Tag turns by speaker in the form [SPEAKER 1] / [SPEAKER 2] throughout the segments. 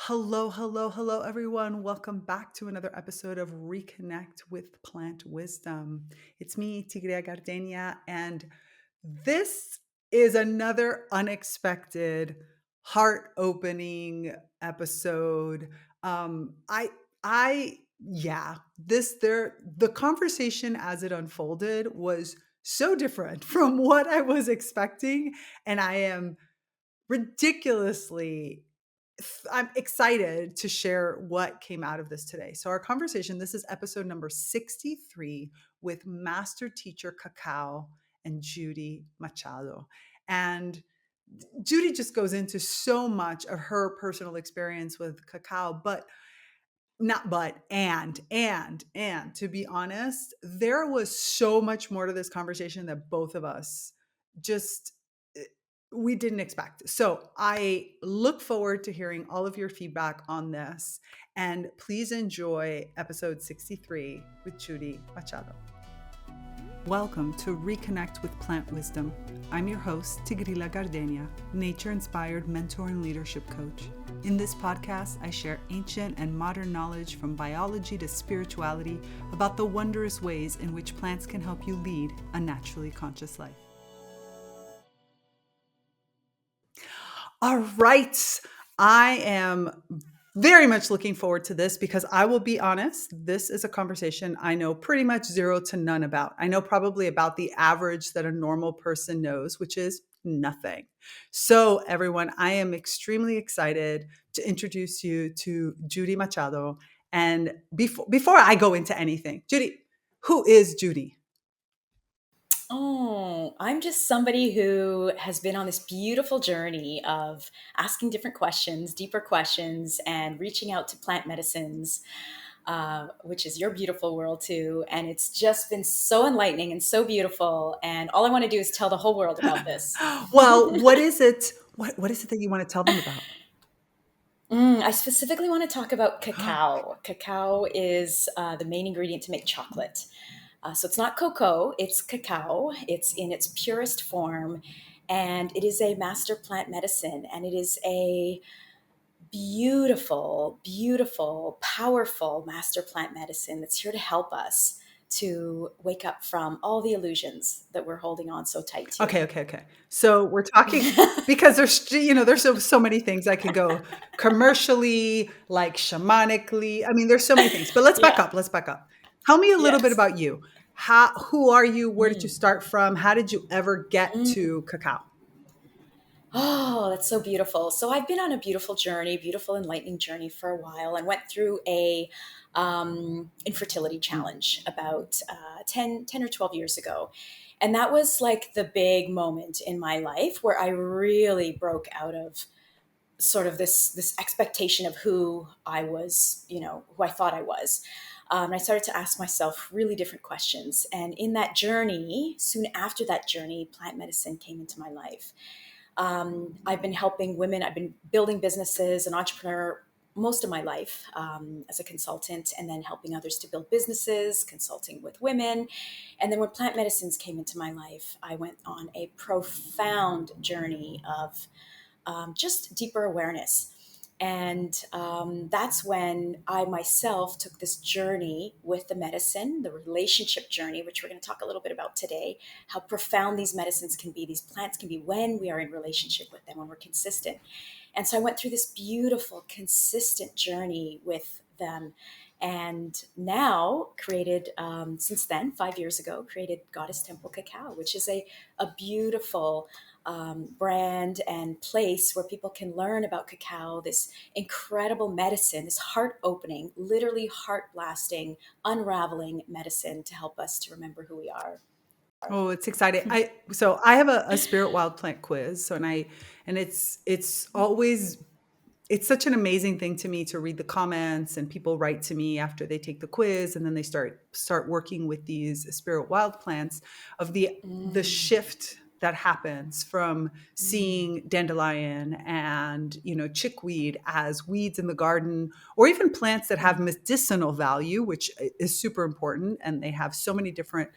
[SPEAKER 1] Hello, hello, hello, everyone. Welcome back to another episode of ReConnect with Plant Wisdom. It's me, Tigria Gardenia, and this is another unexpected, heart-opening episode. Um, I, the conversation as it unfolded was so different from what I was expecting, and I am ridiculously I'm excited to share what came out of this today. So, our conversation, this is episode number 63 with Master Teacher Cacao and Judy Machado. And Judy just goes into so much of her personal experience with cacao, but not but and to be honest, there was so much more to this conversation that both of us just eh, we didn't expect. So I look forward to hearing all of your feedback on this, and please enjoy episode 63 with Judy Machado. Welcome to ReConnect with Plant Wisdom. I'm your host, Tigrila Gardenia, nature-inspired mentor and leadership coach. In this podcast, I share ancient and modern knowledge from biology to spirituality about the wondrous ways in which plants can help you lead a naturally conscious life. All right. I am very much looking forward to this because I will be honest, this is a conversation I know pretty much zero to none about. I know probably about the average that a normal person knows, which is nothing. So, everyone, I am extremely excited to introduce you to Judy Machado. And before I go into anything, Judy, who is Judy?
[SPEAKER 2] Oh, I'm just somebody who has been on this beautiful journey of asking different questions, deeper questions, and reaching out to plant medicines, which is your beautiful world too. And it's just been so enlightening and so beautiful. And all I want to do is tell the whole world about this.
[SPEAKER 1] Well, what is it? What is it that you want to tell them about?
[SPEAKER 2] I specifically want to talk about cacao. Cacao is the main ingredient to make chocolate. So it's not cocoa, it's cacao. It's in its purest form, and it is a master plant medicine, and it is a beautiful, beautiful, powerful master plant medicine that's here to help us to wake up from all the illusions that we're holding on so tight to.
[SPEAKER 1] Okay. So we're talking because there's so many things I could go commercially, like shamanically. I mean, there's so many things. But let's back
[SPEAKER 2] Yeah.
[SPEAKER 1] up. Let's back up. Tell me a little bit
[SPEAKER 2] Yes.
[SPEAKER 1] about you. Who are you? Where did you start from? How did you ever get
[SPEAKER 2] Mm.
[SPEAKER 1] to cacao?
[SPEAKER 2] Oh, that's so beautiful. So I've been on a beautiful journey, beautiful enlightening journey for a while, and went through a infertility
[SPEAKER 1] Mm.
[SPEAKER 2] challenge about 10 or 12 years ago. And that was like the big moment in my life where I really broke out of sort of this expectation of who I was, who I thought I was. I started to ask myself really different questions. And in that journey, soon after that journey, plant medicine came into my life. I've been helping women. I've been building businesses, an entrepreneur most of my life as a consultant, and then helping others to build businesses, consulting with women. And then when plant medicines came into my life, I went on a profound journey of just deeper awareness. And that's when I myself took this journey with the medicine, the relationship journey, which we're going to talk a little bit about today, how profound these medicines can be, these plants can be when we are in relationship with them, when we're consistent. And so I went through this beautiful, consistent journey with them. And now created, since then, 5 years ago, created Goddess Temple Cacao, which is a beautiful brand and place where people can learn about cacao, this incredible medicine, this heart opening, literally heart blasting, unraveling medicine to help us to remember who we are.
[SPEAKER 1] Oh, it's exciting. I have a spirit wild plant quiz. And it's always it's such an amazing thing to me to read the comments, and people write to me after they take the quiz, and then they start working with these spirit wild plants of the
[SPEAKER 2] Mm,
[SPEAKER 1] shift that happens from
[SPEAKER 2] mm,
[SPEAKER 1] seeing dandelion and chickweed as weeds in the garden, or even plants that have
[SPEAKER 2] mm,
[SPEAKER 1] medicinal value, which is super important, and they have so many different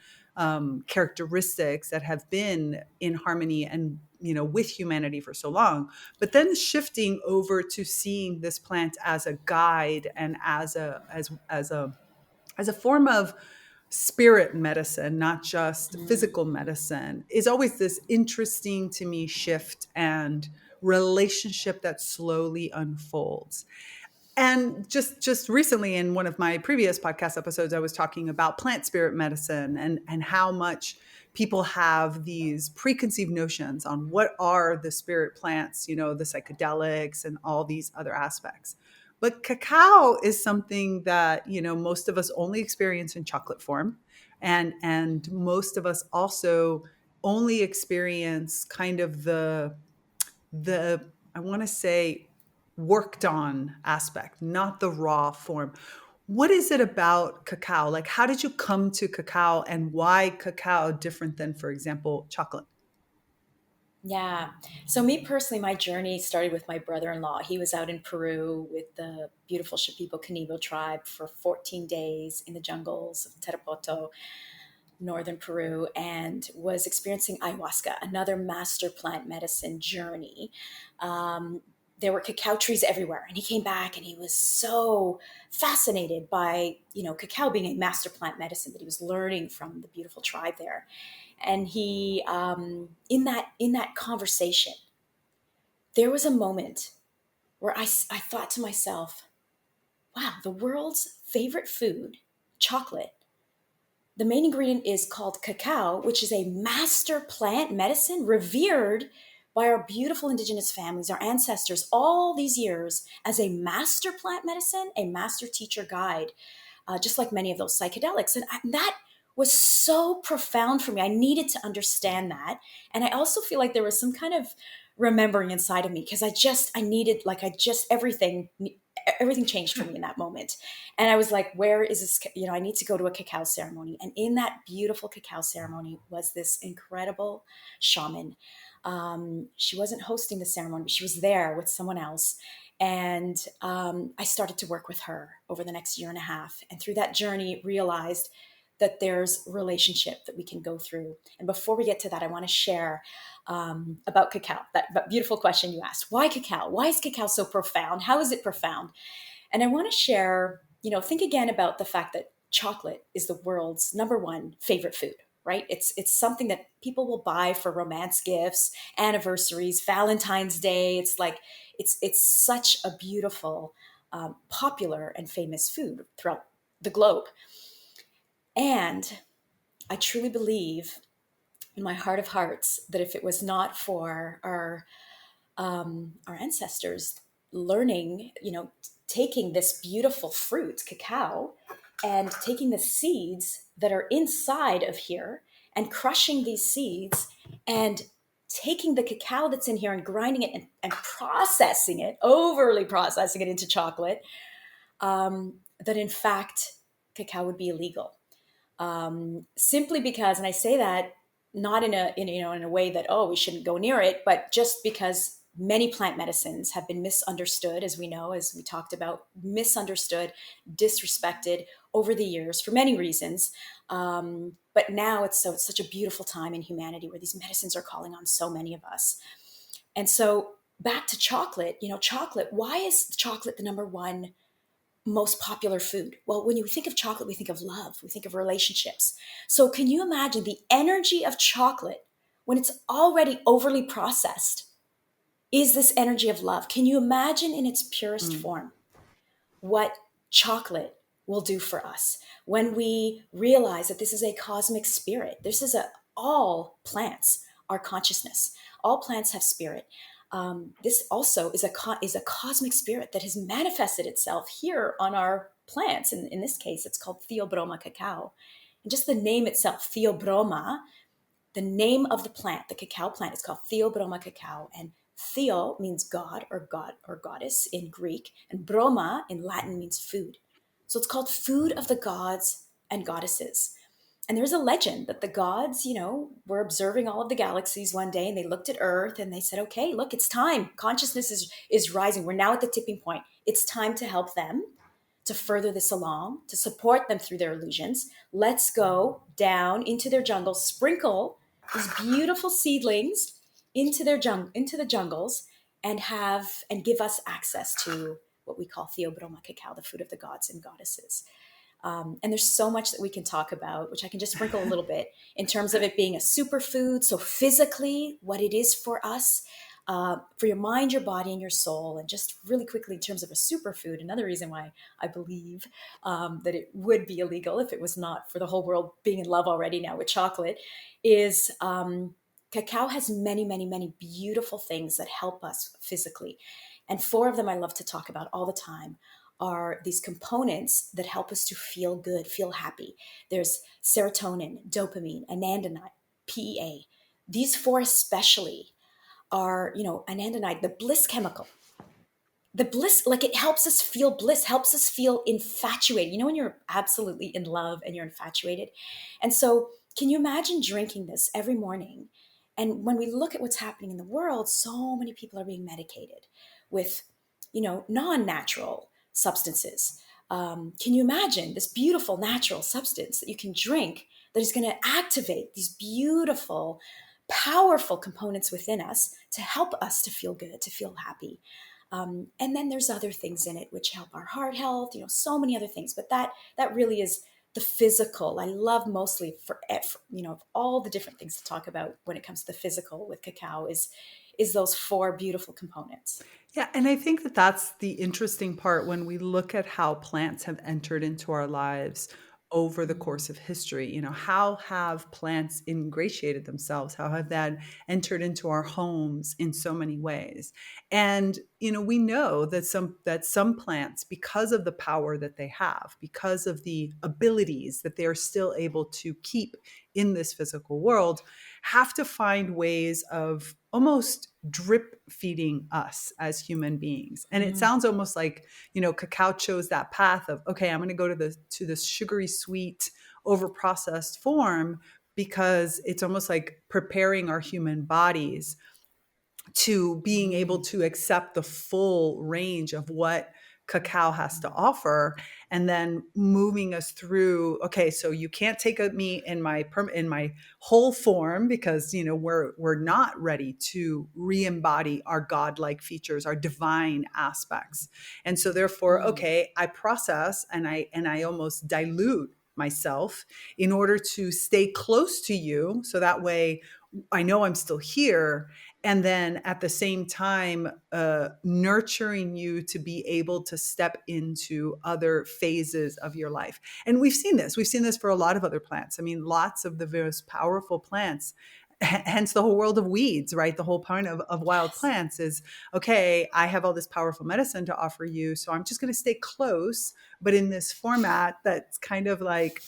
[SPEAKER 1] characteristics that have been in harmony and with humanity for so long, but then shifting over to seeing this plant as a guide and as a form of spirit medicine, not just
[SPEAKER 2] Mm.
[SPEAKER 1] physical medicine, is always this interesting to me shift and relationship that slowly unfolds. And just recently in one of my previous podcast episodes, I was talking about plant spirit medicine and how much people have these preconceived notions on what are the spirit plants, the psychedelics and all these other aspects. But cacao is something that, most of us only experience in chocolate form. And most of us also only experience kind of the I want to say worked on aspect, not the raw form. What is it about cacao? Like, how did you come to cacao, and why cacao different than, for example, chocolate?
[SPEAKER 2] Yeah. So me personally, my journey started with my brother-in-law. He was out in Peru with the beautiful Shipibo-Conibo tribe for 14 days in the jungles of Tarapoto, northern Peru, and was experiencing ayahuasca, another master plant medicine journey. Um, there were cacao trees everywhere, and he came back and he was so fascinated by cacao being a master plant medicine that he was learning from the beautiful tribe there. And he in that conversation, there was a moment where I thought to myself, wow, the world's favorite food, chocolate, the main ingredient is called cacao, which is a master plant medicine revered by our beautiful indigenous families, our ancestors, all these years as a master plant medicine, a master teacher guide, just like many of those psychedelics. And that was so profound for me. I needed to understand that. And I also feel like there was some kind of remembering inside of me because I needed, like, everything changed for me in that moment. And I was like, where is this? I need to go to a cacao ceremony. And in that beautiful cacao ceremony was this incredible shaman. She wasn't hosting the ceremony, but she was there with someone else. And I started to work with her over the next year and a half. And through that journey, realized that there's relationship that we can go through. And before we get to that, I want to share about cacao, that beautiful question you asked. Why cacao? Why is cacao so profound? How is it profound? And I want to share, think again about the fact that chocolate is the world's number one favorite food, right? It's something that people will buy for romance gifts, anniversaries, Valentine's Day. It's like it's such a beautiful, popular and famous food throughout the globe. And I truly believe in my heart of hearts that if it was not for our ancestors learning, taking this beautiful fruit, cacao, and taking the seeds that are inside of here and crushing these seeds and taking the cacao that's in here and grinding it and processing it, overly processing it into chocolate, that in fact, cacao would be illegal. Simply because, and I say that not in a way that, oh, we shouldn't go near it, but just because many plant medicines have been misunderstood, as we know, as we talked about, misunderstood, disrespected over the years for many reasons. But now it's such a beautiful time in humanity where these medicines are calling on so many of us. And so back to chocolate, chocolate. Why is chocolate the number one most popular food? Well, when you think of chocolate, we think of love, we think of relationships. So, can you imagine the energy of chocolate when it's already overly processed? Is this energy of love? Can you imagine in its purest
[SPEAKER 1] Mm.
[SPEAKER 2] form what chocolate will do for us when we realize that this is a cosmic spirit? All plants are consciousness. All plants have spirit. This also is a cosmic spirit that has manifested itself here on our plants. And in this case, it's called Theobroma cacao. And just the name itself, Theobroma, the name of the plant, the cacao plant, is called Theobroma cacao. And Theo means God or goddess in Greek, and broma in Latin means food. So it's called food of the gods and goddesses. And there's a legend that the gods, were observing all of the galaxies one day and they looked at Earth and they said, okay, look, it's time. Consciousness is rising. We're now at the tipping point. It's time to help them, to further this along, to support them through their illusions. Let's go down into their jungle, sprinkle these beautiful seedlings into into the jungles and give us access to what we call Theobroma cacao, the food of the gods and goddesses. And there's so much that we can talk about, which I can just sprinkle a little bit in terms of it being a superfood. So physically, what it is for us, for your mind, your body, and your soul. And just really quickly, in terms of a superfood, another reason why I believe that it would be illegal if it was not for the whole world being in love already now with chocolate, is cacao has many, many, many beautiful things that help us physically. And four of them I love to talk about all the time are these components that help us to feel good, feel happy. There's serotonin, dopamine, anandamide, PEA. These four especially are, anandamide, the bliss chemical. The bliss, like it helps us feel bliss, helps us feel infatuated. You know, when you're absolutely in love and you're infatuated. And so, can you imagine drinking this every morning? And when we look at what's happening in the world, so many people are being medicated with, non-natural substances. Can you imagine this beautiful natural substance that you can drink that is going to activate these beautiful, powerful components within us to help us to feel good, to feel happy? And then there's other things in it which help our heart health, so many other things. But that really is the physical. I love mostly for all the different things to talk about when it comes to the physical with cacao is those four beautiful components.
[SPEAKER 1] Yeah, and I think that that's the interesting part when we look at how plants have entered into our lives over the
[SPEAKER 2] Mm.
[SPEAKER 1] course of history. How have plants ingratiated themselves? How have that entered into our homes in so many ways? And we know that some plants, because of the power that they have, because of the abilities that they are still able to keep in this physical world, have to find ways of almost drip feeding us as human beings. And it
[SPEAKER 2] Mm.
[SPEAKER 1] sounds almost like, cacao chose that path of, okay, I'm going to go to this sugary sweet, over processed form, because it's almost like preparing our human bodies to being able
[SPEAKER 2] Mm.
[SPEAKER 1] to accept the full range of what cacao has to offer, and then moving us through, okay, so you can't take me in my whole form, because we're not ready to re-embody our godlike features, our divine aspects. And so therefore,
[SPEAKER 2] Mm.
[SPEAKER 1] okay, I process and I almost dilute myself in order to stay close to you, so that way I know I'm still here, and then at the same time nurturing you to be able to step into other phases of your life. And we've seen this for a lot of other plants. I mean, lots of the most powerful plants, hence the whole world of weeds, right? The whole point of wild
[SPEAKER 2] Yes.
[SPEAKER 1] plants is, okay, I have all this powerful medicine to offer you, so I'm just going to stay close, but in this format that's kind of like,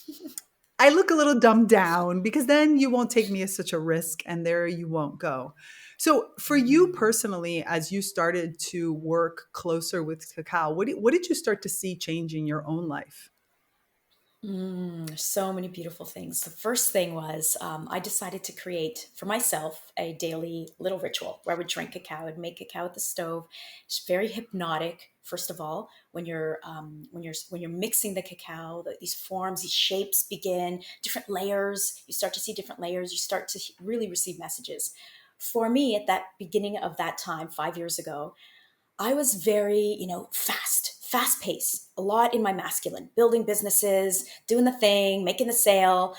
[SPEAKER 1] I look a little dumbed down, because then you won't take me as such a risk, and there you won't go. So, for you
[SPEAKER 2] Mm.
[SPEAKER 1] personally, as you started to work closer with cacao, what did you start to see change in your own life?
[SPEAKER 2] So many beautiful things. The first thing was I decided to create for myself a daily little ritual where I would drink cacao. I'd make cacao at the stove. It's very hypnotic. First of all, when you're mixing the cacao, these forms, these shapes begin, different layers. You start to see different layers. You start to really receive messages. For me, at that beginning of that time, 5 years ago, I was very, fast paced, a lot in my masculine, building businesses, doing the thing, making the sale,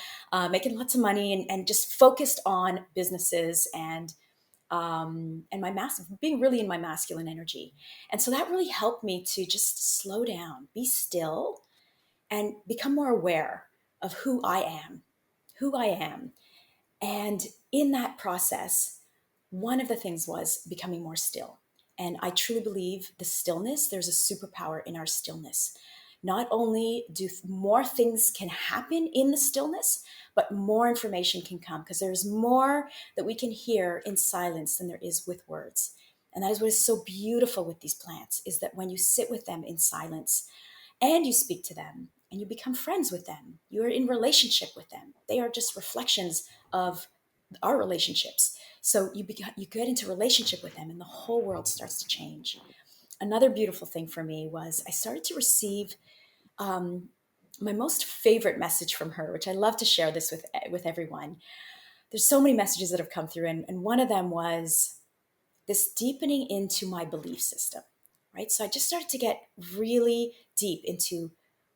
[SPEAKER 2] making lots of money, and just focused on businesses and being really in my masculine energy. And so that really helped me to just slow down, be still, and become more aware of who I am. And in that process, one of the things was becoming more still. And I truly believe the stillness, there's a superpower in our stillness. Not only do more things can happen in the stillness, but more information can come because there's more that we can hear in silence than there is with words. And that is what is so beautiful with these plants is that when you sit with them in silence and you speak to them and you become friends with them, you're in relationship with them. They are just reflections of our relationships. So you get into relationship with them and the whole world starts to change. Another beautiful thing for me was I started to receive um, my most favorite message from her, which I love to share this with everyone. there's so many messages that have come through. And one of them was this deepening into my belief system, right? So I just started to get really deep into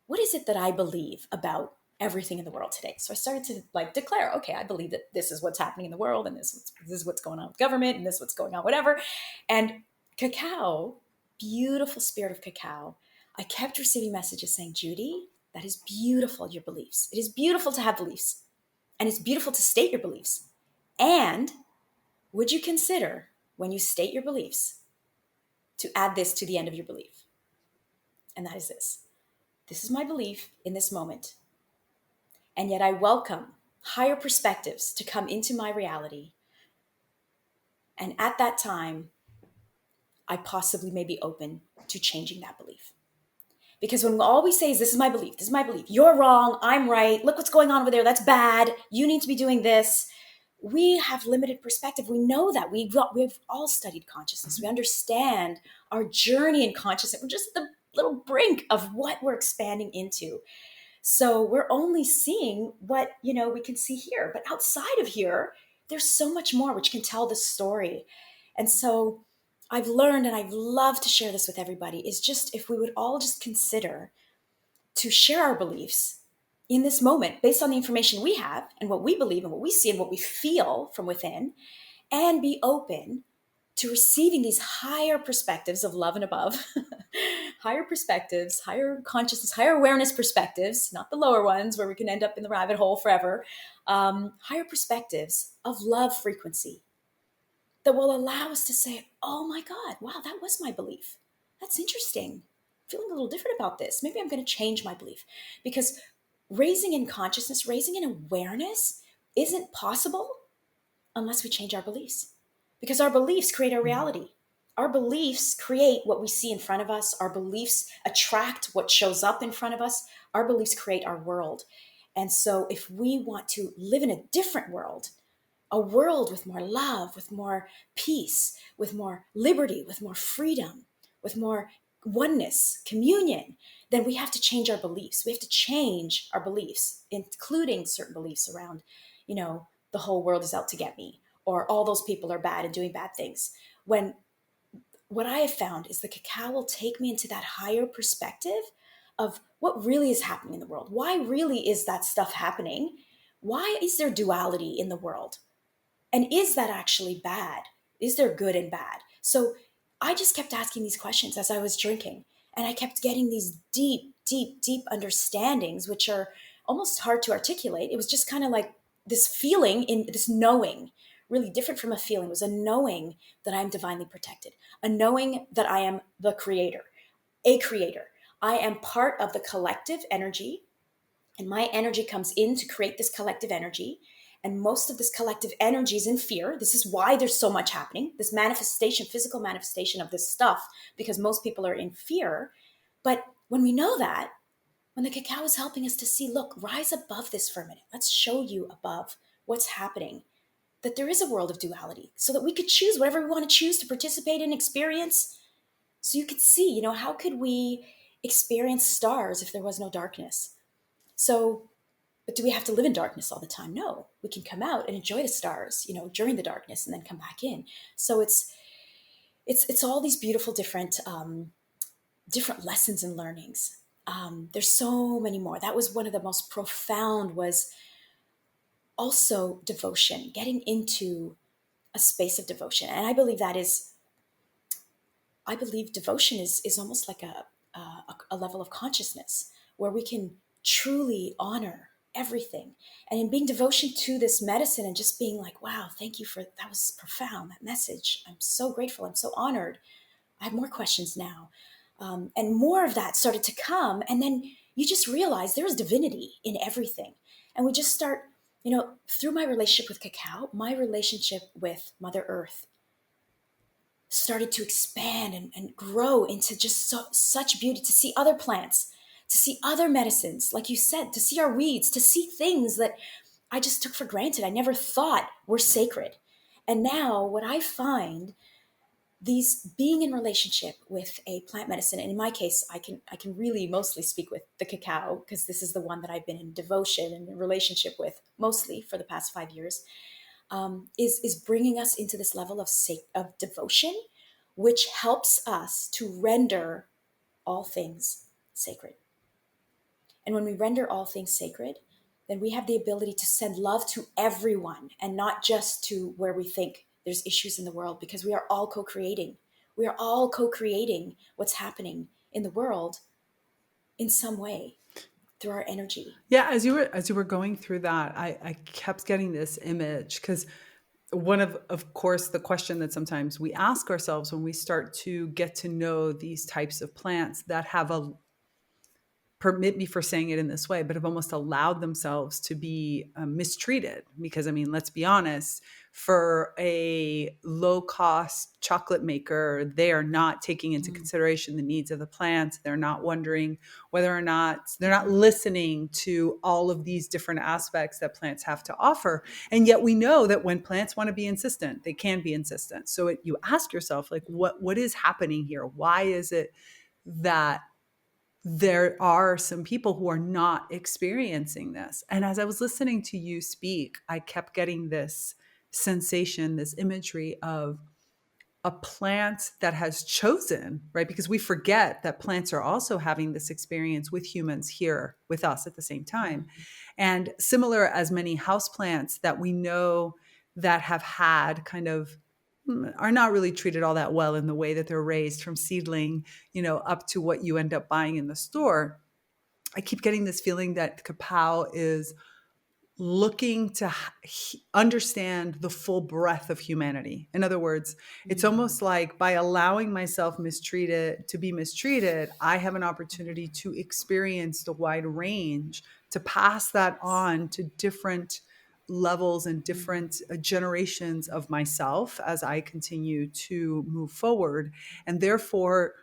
[SPEAKER 2] what is it that I believe about everything in the world today. So I started to like declare, okay, I believe that this is what's happening in the world, and this is what's going on with government, and this is what's going on, whatever. And cacao, beautiful spirit of cacao, I kept receiving messages saying, Judy, that is beautiful, your beliefs. It is beautiful to have beliefs, and it's beautiful to state your beliefs. And would you consider, when you state your beliefs, to add this to the end of your belief? And that is this. This is my belief in this moment. And yet I welcome higher perspectives to come into my reality. And at that time, I possibly may be open to changing that belief. Because when all we say is, this is my belief, this is my belief, you're wrong, I'm right, look what's going on over there, that's bad, you need to be doing this, we have limited perspective. We know that. We've all studied consciousness. We understand our journey in consciousness. We're just at the little brink of what we're expanding into. So we're only seeing what, we can see here. But outside of here, there's so much more which can tell the story. And so I've learned, and I'd love to share this with everybody, is just if we would all just consider to share our beliefs in this moment based on the information we have and what we believe and what we see and what we feel from within, and be open to receiving these higher perspectives of love and above, higher perspectives, higher consciousness, higher awareness perspectives, not the lower ones where we can end up in the rabbit hole forever, higher perspectives of love frequency that will allow us to say, oh my God, wow, that was my belief. That's interesting. I'm feeling a little different about this. Maybe I'm going to change my belief. Because raising in consciousness, raising in awareness isn't possible unless we change our beliefs. Because our beliefs create our reality. Our beliefs create what we see in front of us. Our beliefs attract what shows up in front of us. Our beliefs create our world. And so if we want to live in a different world, a world with more love, with more peace, with more liberty, with more freedom, with more oneness, communion, then we have to change our beliefs. We have to change our beliefs, including certain beliefs around, the whole world is out to get me, or all those people are bad and doing bad things. When what I have found is the cacao will take me into that higher perspective of what really is happening in the world. Why really is that stuff happening? Why is there duality in the world? And is that actually bad? Is there good and bad? So I just kept asking these questions as I was drinking. And I kept getting these deep, deep, deep understandings, which are almost hard to articulate. It was just kind of like this feeling, in this knowing, really different from a feeling. It was a knowing that I'm divinely protected, a knowing that I am the creator, a creator. I am part of the collective energy, and my energy comes in to create this collective energy. And most of this collective energy is in fear. This is why there's so much happening, this manifestation, physical manifestation of this stuff, because most people are in fear. But when we know that, when the cacao is helping us to see, look, rise above this for a minute. Let's show you above what's happening, that there is a world of duality, so that we could choose whatever we want to choose to participate in, experience. So you could see, how could we experience stars if there was no darkness? So, but do we have to live in darkness all the time? No, we can come out and enjoy the stars, during the darkness, and then come back in. So it's all these beautiful different lessons and learnings. There's so many more. That was one of the most profound, was also devotion, getting into a space of devotion. And I believe devotion is almost like a level of consciousness where we can truly honor everything. And in being devotion to this medicine and just being like, wow, thank you that was profound, that message. I'm so grateful. I'm so honored. I have more questions now. And more of that started to come. And then you just realize there's divinity in everything. And we just start, through my relationship with cacao, my relationship with Mother Earth started to expand and grow into just such beauty, to see other plants, to see other medicines, like you said, to see our weeds, to see things that I just took for granted. I never thought were sacred. And now what I find, these being in relationship with a plant medicine, and in my case, I can really mostly speak with the cacao, because this is the one that I've been in devotion and in relationship with mostly for the past 5 years. is bringing us into this level of devotion, which helps us to render all things sacred. And when we render all things sacred, then we have the ability to send love to everyone and not just to where we think there's issues in the world, because we are all co-creating. We are all co-creating what's happening in the world in some way through our energy.
[SPEAKER 1] Yeah, as you were going through that, I kept getting this image, because one of course, the question that sometimes we ask ourselves when we start to get to know these types of plants that have a, permit me for saying it in this way, but have almost allowed themselves to be mistreated. Because, I mean, let's be honest, for a low cost chocolate maker, they are not taking into
[SPEAKER 2] Mm,
[SPEAKER 1] consideration the needs of the plants. They're not wondering whether or not, they're not
[SPEAKER 2] mm,
[SPEAKER 1] listening to all of these different aspects that plants have to offer. And yet we know that when plants want to be insistent, they can be insistent. So you ask yourself, like, what is happening here? Why is it that there are some people who are not experiencing this? And as I was listening to you speak, I kept getting this sensation, this imagery of a plant that has chosen, right? Because we forget that plants are also having this experience with humans here with us at the same time.
[SPEAKER 2] mm,
[SPEAKER 1] And similar as many houseplants that we know that have had kind of, are not really treated all that well in the way that they're raised from seedling, up to what you end up buying in the store. I keep getting this feeling that cacao is looking to understand the full breadth of humanity. In other words, it's
[SPEAKER 2] mm,
[SPEAKER 1] almost like by allowing myself mistreated to be mistreated, I have an opportunity to experience the wide range, to pass that
[SPEAKER 2] yes.
[SPEAKER 1] on to different levels and
[SPEAKER 2] Mm,
[SPEAKER 1] different generations of myself as I continue to move forward, and therefore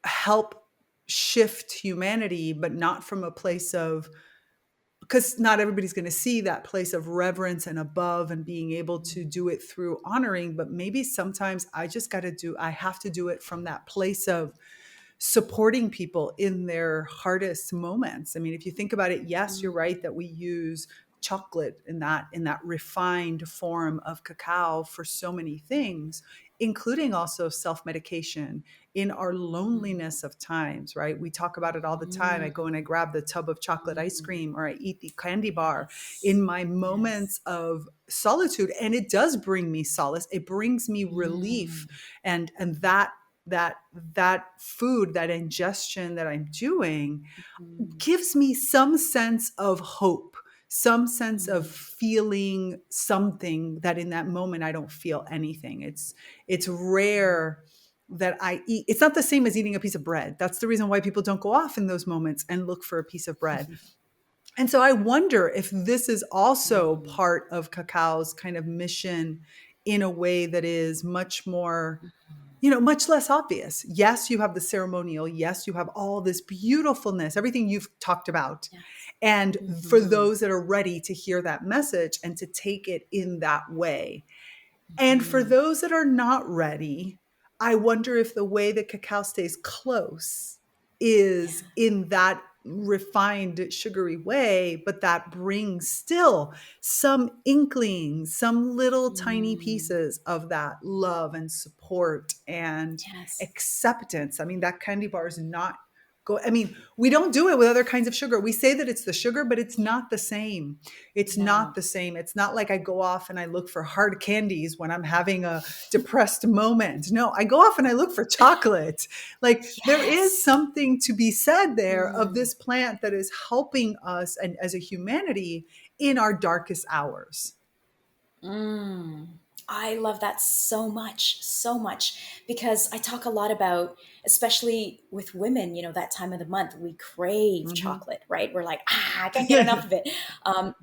[SPEAKER 1] help shift humanity, but not from a place of, because not everybody's going to see that place of reverence and above and being able to
[SPEAKER 2] mm,
[SPEAKER 1] do it through honoring. But maybe sometimes I have to do it from that place of supporting people in their hardest moments. I mean, if you think about it, yes, you're
[SPEAKER 2] mm,
[SPEAKER 1] right that we use chocolate in that refined form of cacao for so many things, including also self-medication in our
[SPEAKER 2] mm,
[SPEAKER 1] loneliness of times, right? We talk about it all the time. I
[SPEAKER 2] mm,
[SPEAKER 1] go and I grab the tub of chocolate ice
[SPEAKER 2] mm.
[SPEAKER 1] cream, or I eat the candy bar in
[SPEAKER 2] Yes.
[SPEAKER 1] my
[SPEAKER 2] Yes.
[SPEAKER 1] moments of solitude, and it does bring me solace. It brings me relief.
[SPEAKER 2] Mm,
[SPEAKER 1] And that food, that ingestion that I'm doing,
[SPEAKER 2] mm,
[SPEAKER 1] gives me some sense of hope, some sense of
[SPEAKER 2] mm,
[SPEAKER 1] feeling something that in that moment I don't feel anything. It's
[SPEAKER 2] mm.
[SPEAKER 1] rare that I eat. It's not the same as eating a piece of bread. That's the reason why people don't go off in those moments and look for a piece of bread. And so I wonder if this is also
[SPEAKER 2] Mm,
[SPEAKER 1] part of cacao's kind of mission in a way that is much more, much less obvious. Yes, you have the ceremonial. Yes, you have all this beautifulness, everything you've talked about.
[SPEAKER 2] yes.
[SPEAKER 1] And for
[SPEAKER 2] Mhm,
[SPEAKER 1] those that are ready to hear that message and to take it in that way. And for
[SPEAKER 2] mhm.
[SPEAKER 1] those that are not ready, I wonder if the way that cacao stays close is
[SPEAKER 2] Yeah.
[SPEAKER 1] in that refined, sugary way, but that brings still some inklings, some little tiny
[SPEAKER 2] Mm,
[SPEAKER 1] pieces of that love and support and
[SPEAKER 2] yes.
[SPEAKER 1] acceptance. I mean, that candy bar is not I mean, we don't do it with other kinds of sugar. We say that it's the sugar, but it's
[SPEAKER 2] Yeah.
[SPEAKER 1] not the same. It's not
[SPEAKER 2] No.
[SPEAKER 1] the same. It's not like I go off and I look for hard candies when I'm having a depressed moment. No, I go off and I look for chocolate. Like, there is
[SPEAKER 2] Yes.
[SPEAKER 1] something to be said there of
[SPEAKER 2] Mm.
[SPEAKER 1] this plant that is helping us and as a humanity in our darkest hours.
[SPEAKER 2] Mm. I love that so much, because I talk a lot about, especially with women, that time of the month, we crave
[SPEAKER 1] Mhm.
[SPEAKER 2] chocolate, right? We're like, I can't get enough of it.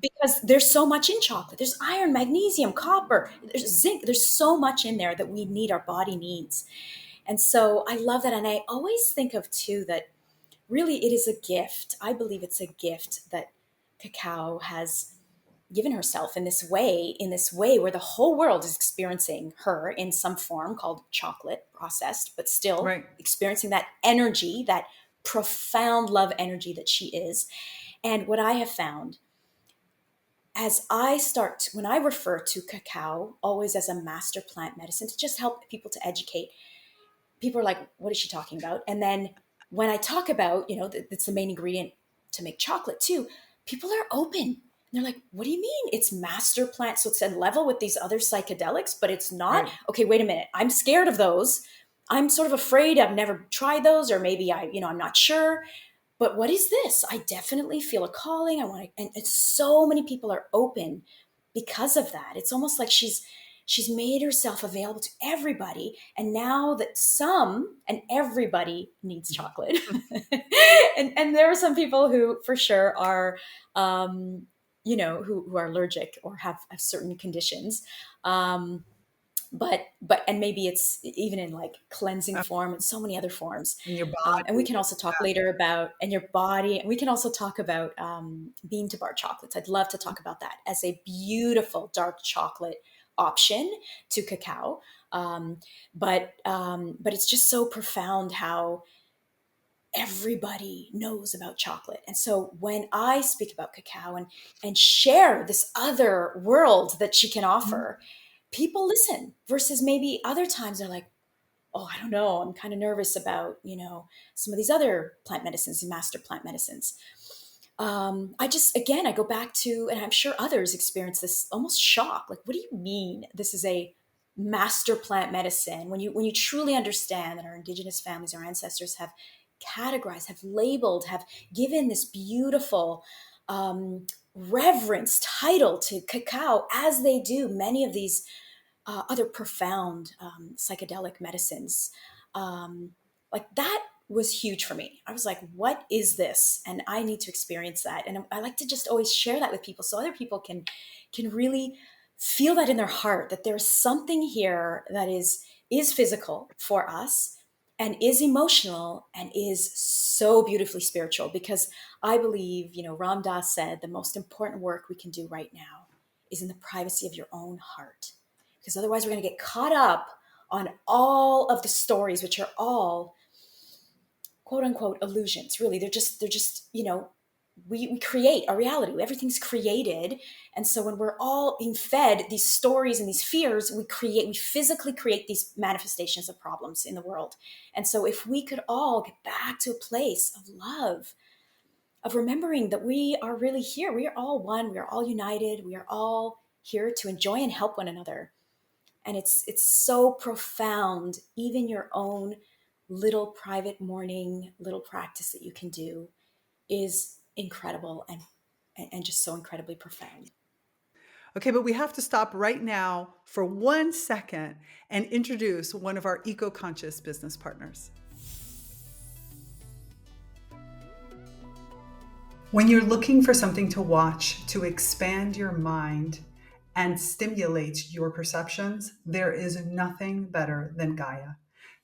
[SPEAKER 2] Because there's so much in chocolate. There's iron, magnesium, copper, there's zinc, there's so much in there that we need, our body needs. And so I love that. And I always think of too that really it is a gift. I believe it's a gift that cacao has given herself in this way where the whole world is experiencing her in some form called chocolate processed, but still
[SPEAKER 1] Right.
[SPEAKER 2] experiencing that energy, that profound love energy that she is. And what I have found as when I refer to cacao always as a master plant medicine to just help people to educate, people are like, what is she talking about? And then when I talk about, it's the main ingredient to make chocolate too, people are open. And they're like, what do you mean? It's master plant. So it's at level with these other psychedelics, but it's not.
[SPEAKER 1] Right.
[SPEAKER 2] Okay, wait a minute. I'm scared of those. I'm sort of afraid. I've never tried those, or maybe I'm not sure. But what is this? I definitely feel a calling. I want to, and so many people are open because of that. It's almost like she's made herself available to everybody, and now that some and everybody needs chocolate, and there are some people who for sure are, who are allergic or have certain conditions. But and maybe it's even in like cleansing form and so many other forms.
[SPEAKER 1] In your
[SPEAKER 2] And we
[SPEAKER 1] body.
[SPEAKER 2] can also talk later about and your body, and we can also talk about bean to bar chocolates. I'd love to talk about that as a beautiful dark chocolate option to cacao. But it's just so profound how everybody knows about chocolate. And so when I speak about cacao and share this other world that she can
[SPEAKER 1] Mhm.
[SPEAKER 2] offer, people listen, versus maybe other times they're like, oh, I don't know, I'm kind of nervous about, some of these other plant medicines, the master plant medicines. I go back to, and I'm sure others experience this almost shock. Like, what do you mean this is a master plant medicine? When you truly understand that our indigenous families, our ancestors have categorized, have labeled, have given this beautiful reverence title to cacao, as they do many of these other profound psychedelic medicines. Like that was huge for me. I was like, what is this? And I need to experience that. And I like to just always share that with people so other people can really feel that in their heart, that there's something here that is physical for us and is emotional and is so beautifully spiritual. Because I believe, Ram Dass said the most important work we can do right now is in the privacy of your own heart, because otherwise we're going to get caught up on all of the stories, which are all quote unquote illusions. Really, they're just we create a reality. Everything's created. And so when we're all being fed these stories and these fears, we physically create these manifestations of problems in the world. And so if we could all get back to a place of love, of remembering that we are really here, we are all one, we are all united, we are all here to enjoy and help one another. And it's so profound. Even your own little private morning little practice that you can do is incredible and just so incredibly profound.
[SPEAKER 1] Okay, but we have to stop right now for 1 second and introduce one of our eco-conscious business partners. When you're looking for something to watch to expand your mind and stimulate your perceptions, there is nothing better than Gaia.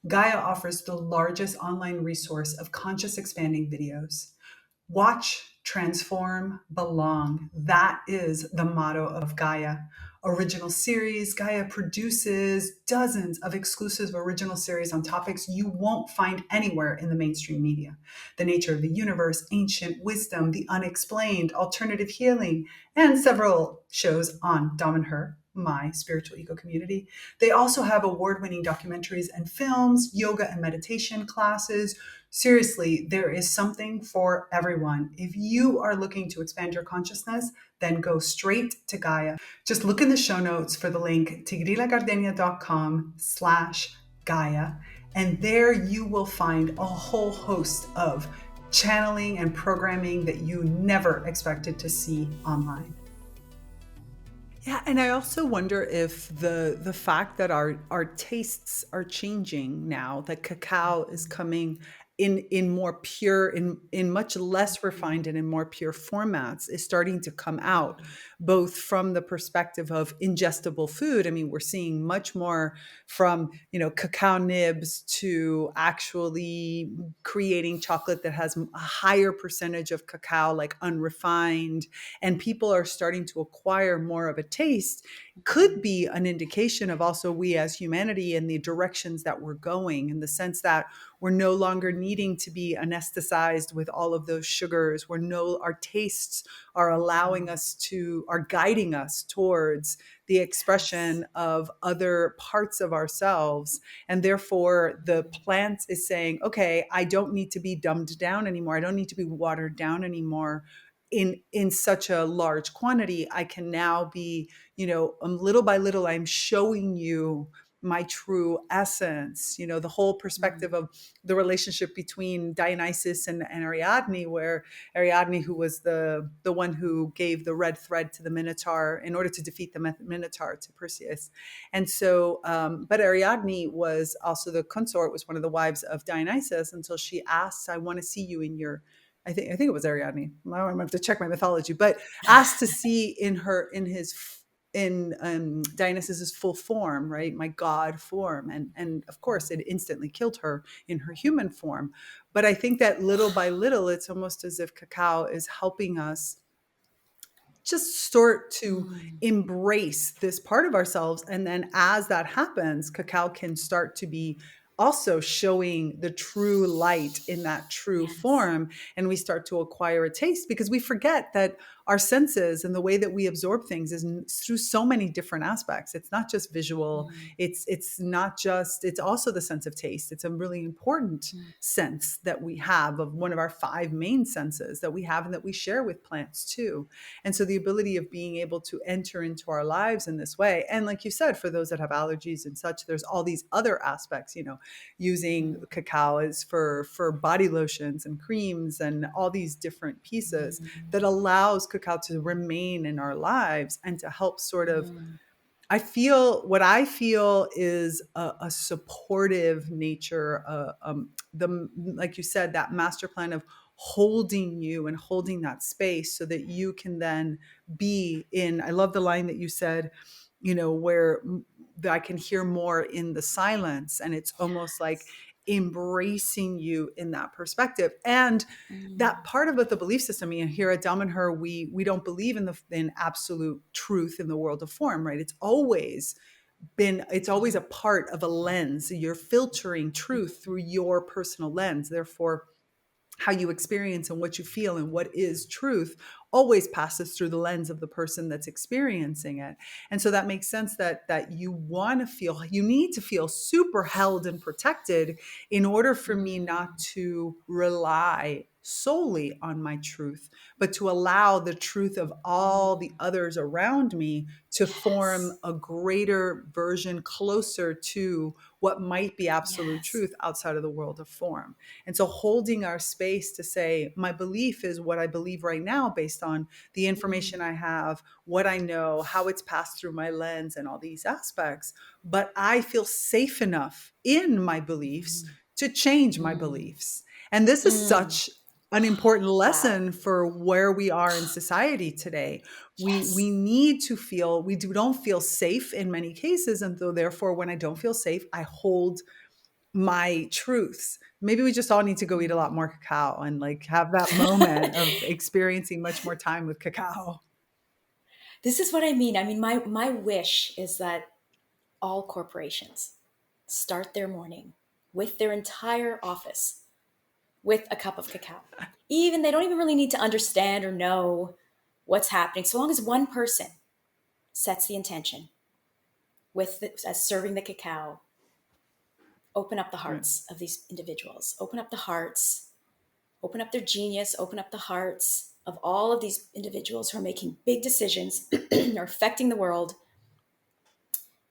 [SPEAKER 1] Gaia offers the largest online resource of conscious expanding videos. Watch, transform, belong. That is the motto of Gaia. Original series. Gaia produces dozens of exclusive original series on topics you won't find anywhere in the mainstream media. The nature of the universe, ancient wisdom, the unexplained, alternative healing, and several shows on Dom and Her, my spiritual eco community. They also have award-winning documentaries and films, yoga and meditation classes. Seriously, there is something for everyone. If you are looking to expand your consciousness, then go straight to Gaia. Just look in the show notes for the link tigrilagardenia.com/Gaia, and there you will find a whole host of channeling and programming that you never expected to see online. Yeah, and I also wonder if the fact that our tastes are changing now, that cacao is coming in more pure, in much less refined and in more pure formats, is starting to come out, both from the perspective of ingestible food. I mean, we're seeing much more from, cacao nibs to actually creating chocolate that has a higher percentage of cacao, like unrefined, and people are starting to acquire more of a taste. Could be an indication of also we as humanity and the directions that we're going, in the sense that We're no longer needing to be anesthetized with all of those sugars. Our tastes are allowing us to, are guiding us towards the
[SPEAKER 2] Yes.
[SPEAKER 1] expression of other parts of ourselves. And therefore, the plant is saying, okay, I don't need to be dumbed down anymore. I don't need to be watered down anymore in such a large quantity. I can now be, little by little, I'm showing you my true essence. The whole perspective of the relationship between Dionysus and Ariadne, where Ariadne, who was the one who gave the red thread to the Minotaur in order to defeat the Minotaur to Perseus. And so, but Ariadne was also the consort, was one of the wives of Dionysus, until she asked, I want to see you in your, I think it was Ariadne. I'm gonna have to check my mythology, but asked to see in Dionysus's full form, right? My God form. And of course it instantly killed her in her human form. But I think that little by little, it's almost as if cacao is helping us just start to
[SPEAKER 2] Mm.
[SPEAKER 1] embrace this part of ourselves. And then as that happens, cacao can start to be also showing the true light in that true
[SPEAKER 2] Yes.
[SPEAKER 1] form. And we start to acquire a taste, because we forget that our senses and the way that we absorb things is through so many different aspects. It's not just visual.
[SPEAKER 2] Mm.
[SPEAKER 1] It's also the sense of taste. It's a really important
[SPEAKER 2] Mm.
[SPEAKER 1] sense that we have, of one of our five main senses that we have and that we share with plants too. And so the ability of being able to enter into our lives in this way. And like you said, for those that have allergies and such, there's all these other aspects, using
[SPEAKER 2] Mm.
[SPEAKER 1] cacao as for body lotions and creams and all these different pieces that allows cacao to remain in our lives and to help sort of,
[SPEAKER 2] Mm.
[SPEAKER 1] what I feel is a supportive nature, like you said, that master plan of holding you and holding that space so that you can then be in. I love the line that you said, where that I can hear more in the silence, and it's almost like embracing you in that perspective. And that
[SPEAKER 2] Mm.
[SPEAKER 1] part about the belief system, here at Damanhur, we don't believe in absolute truth in the world of form, right? It's always a part of a lens. You're filtering truth through your personal lens. Therefore, how you experience and what you feel and what is truth always passes through the lens of the person that's experiencing it. And so that makes sense that you need to feel super held and protected in order for me not
[SPEAKER 2] Mm.
[SPEAKER 1] to rely solely on my truth, but to allow the truth of all the
[SPEAKER 2] Mm.
[SPEAKER 1] others around me to form
[SPEAKER 2] Yes.
[SPEAKER 1] a greater version closer to what might be absolute
[SPEAKER 2] Yes.
[SPEAKER 1] truth outside of the world of form. And so holding our space to say, my belief is what I believe right now based on the
[SPEAKER 2] Mm.
[SPEAKER 1] information I have, what I know, how it's passed through my lens, and all these aspects. But I feel safe enough in my beliefs
[SPEAKER 2] Mm.
[SPEAKER 1] to change my
[SPEAKER 2] Mm.
[SPEAKER 1] beliefs. And this is
[SPEAKER 2] Mm.
[SPEAKER 1] such an important
[SPEAKER 2] Wow.
[SPEAKER 1] lesson for where we are in society today. We
[SPEAKER 2] Yes.
[SPEAKER 1] need to feel, don't feel safe in many cases. And so therefore, when I don't feel safe, I hold my truths. Maybe we just all need to go eat a lot
[SPEAKER 2] Mm.
[SPEAKER 1] more cacao and like have that moment of experiencing much more time with cacao.
[SPEAKER 2] This is what I mean. I mean, my wish is that all corporations start their morning with their entire office with a cup of cacao. Even they don't even really need to understand or know what's happening, so long as one person sets the intention as serving the cacao. Open up the
[SPEAKER 1] Right.
[SPEAKER 2] hearts of these individuals. Open up the hearts. Open up their genius. Open up the hearts of all of these individuals who are making big decisions, are affecting the world.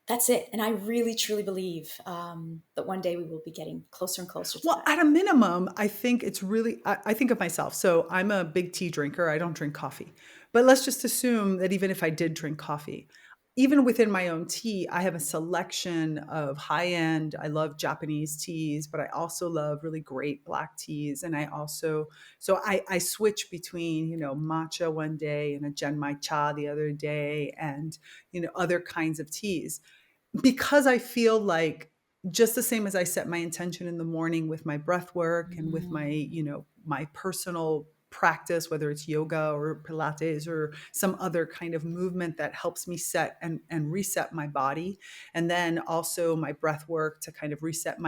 [SPEAKER 2] That's it. And I really, truly believe that one day we will be getting closer and closer to
[SPEAKER 1] Well,
[SPEAKER 2] that.
[SPEAKER 1] at a minimum, I think it's really, I think of myself. So I'm a big tea drinker. I don't drink coffee. But let's just assume that even if I did drink coffee, even within my own tea, I have a selection of high end. I love Japanese teas, but I also love really great black teas. And I switch between, matcha one day and a genmai cha the other day, and, other kinds of teas, because I feel like, just the same as I set my intention in the morning with my breath work and with my,
[SPEAKER 2] Mm.
[SPEAKER 1] my personal practice, whether it's yoga or Pilates or some other kind of movement that helps me set and reset my body. And then also my breath work to kind of reset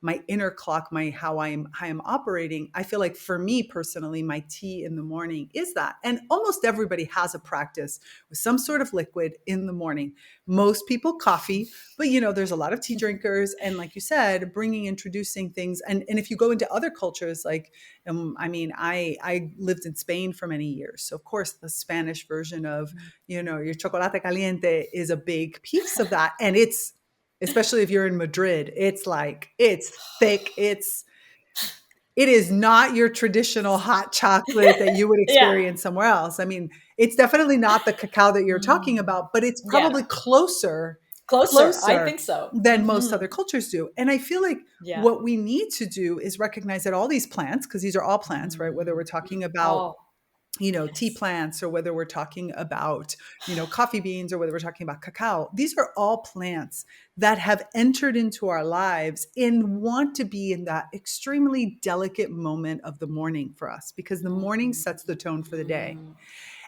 [SPEAKER 1] my inner clock, my how I'm operating. I feel like for me personally, my tea in the morning is that. And almost everybody has a practice with some sort of liquid in the morning. Most people coffee, but there's a lot of tea drinkers. And like you said, introducing things. And if you go into other cultures, like, I lived in Spain for many years. So of course the Spanish version of, your chocolate caliente is a big piece of that. And it's, especially if you're in Madrid, it's thick. It is not your traditional hot chocolate that you would
[SPEAKER 2] Yeah.
[SPEAKER 1] experience somewhere else. I mean, it's definitely not the cacao that you're talking
[SPEAKER 2] Mm.
[SPEAKER 1] about, but it's
[SPEAKER 2] Yeah.
[SPEAKER 1] probably closer,
[SPEAKER 2] Closer. I
[SPEAKER 1] closer
[SPEAKER 2] think so.
[SPEAKER 1] than most other cultures do. And I feel like
[SPEAKER 2] Yeah.
[SPEAKER 1] what we need to do is recognize that all these plants, because these are all plants, right? Whether we're talking about
[SPEAKER 2] Oh,
[SPEAKER 1] tea
[SPEAKER 2] yes.
[SPEAKER 1] plants, or whether we're talking about, coffee beans, or whether we're talking about cacao. These are all plants that have entered into our lives and want to be in that extremely delicate moment of the morning for us, because the morning sets the tone for the day.
[SPEAKER 2] Mm.